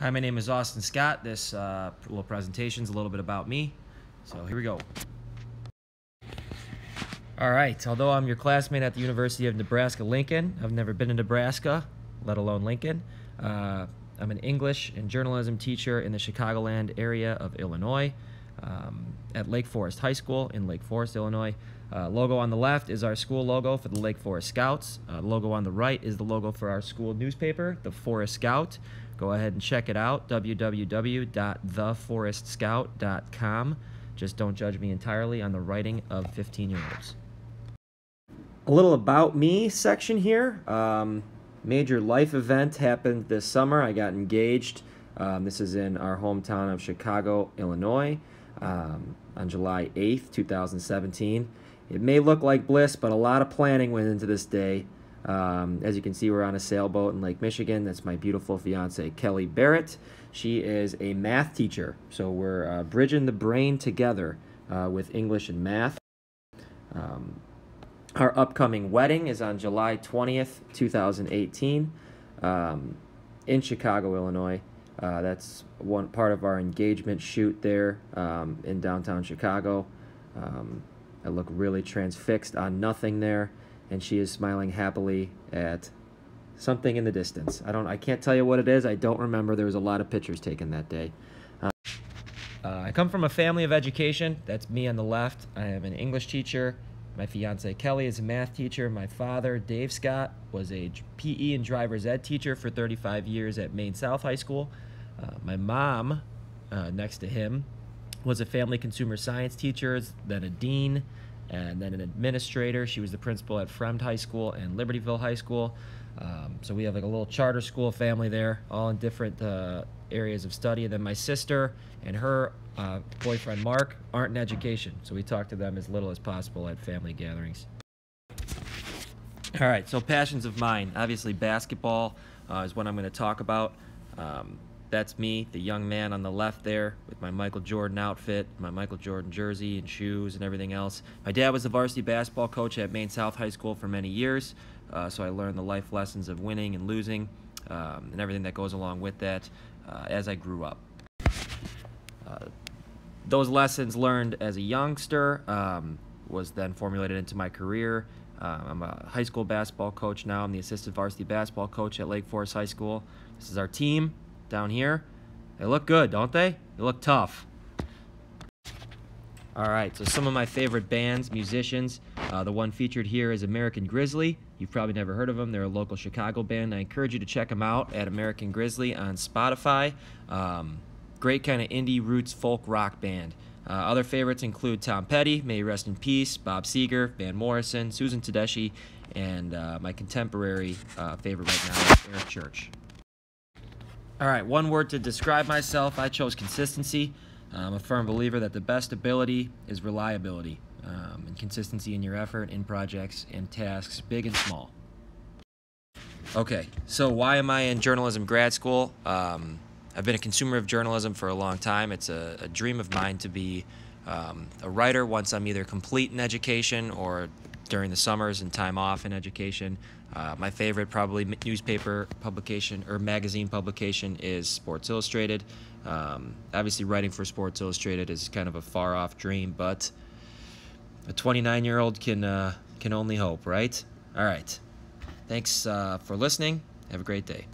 Hi, my name is Austin Scott. This little presentation is a little bit about me. So here we go. All right, although I'm your classmate at the University of Nebraska-Lincoln, I've never been to Nebraska, let alone Lincoln. I'm an English and journalism teacher in the Chicagoland area of Illinois at Lake Forest High School in Lake Forest, Illinois. Logo on the left is our school logo for the Lake Forest Scouts. Logo on the right is the logo for our school newspaper, the Forest Scout. Go ahead and check it out, www.theforestscout.com. Just don't judge me entirely on the writing of 15-year-olds. A little about me section here. Major life event happened this summer. I got engaged. This is in our hometown of Chicago, Illinois, on July 8th, 2017. It may look like bliss, but a lot of planning went into this day. As you can see, we're on a sailboat in Lake Michigan. That's my beautiful fiance, Kelly Barrett. She is a math teacher, so we're bridging the brain together with English and math. Our upcoming wedding is on July 20th, 2018, in Chicago, Illinois. That's one part of our engagement shoot there in downtown Chicago. I look really transfixed on nothing there, and she is smiling happily at something in the distance. I can't tell you what it is. I don't remember. There was a lot of pictures taken that day. I come from a family of education. That's me on the left. I am an English teacher. My fiance Kelly is a math teacher. My father, Dave Scott, was a PE and driver's ed teacher for 35 years at Maine South High School. My mom, next to him, was a family consumer science teacher, then a dean, and then an administrator. She was the principal at Fremd High School and Libertyville High School. So we have like a little charter school family there, all in different areas of study. And then my sister and her boyfriend Mark aren't in education, so we talk to them as little as possible at family gatherings. All right, so passions of mine. Obviously basketball is what I'm going to talk about. That's me, the young man on the left there with my Michael Jordan outfit, my Michael Jordan jersey and shoes and everything else. My dad was the varsity basketball coach at Maine South High School for many years, so I learned the life lessons of winning and losing and everything that goes along with that as I grew up. Those lessons learned as a youngster was then formulated into my career. I'm a high school basketball coach now. I'm the assistant varsity basketball coach at Lake Forest High School. This is our team down here. They look good, don't they? They look tough. All right, so some of my favorite bands, musicians. The one featured here is American Grizzly. You've probably never heard of them. They're a local Chicago band. I encourage you to check them out at American Grizzly on Spotify. Great kind of indie roots folk rock band. Other favorites include Tom Petty, may he rest in peace, Bob Seger, Van Morrison, Susan Tedeschi, and my contemporary favorite right now is Eric Church. All right, one word to describe myself. I chose consistency. I'm a firm believer that the best ability is reliability, and consistency in your effort, in projects, and tasks, big and small. Okay, so why am I in journalism grad school? I've been a consumer of journalism for a long time. It's a dream of mine to be a writer once I'm either complete in education or during the summers and time off in education. My favorite probably newspaper publication or magazine publication is Sports Illustrated. Obviously writing for Sports Illustrated is kind of a far-off dream, but a 29-year-old can only hope, right? All right. Thanks for listening. Have a great day.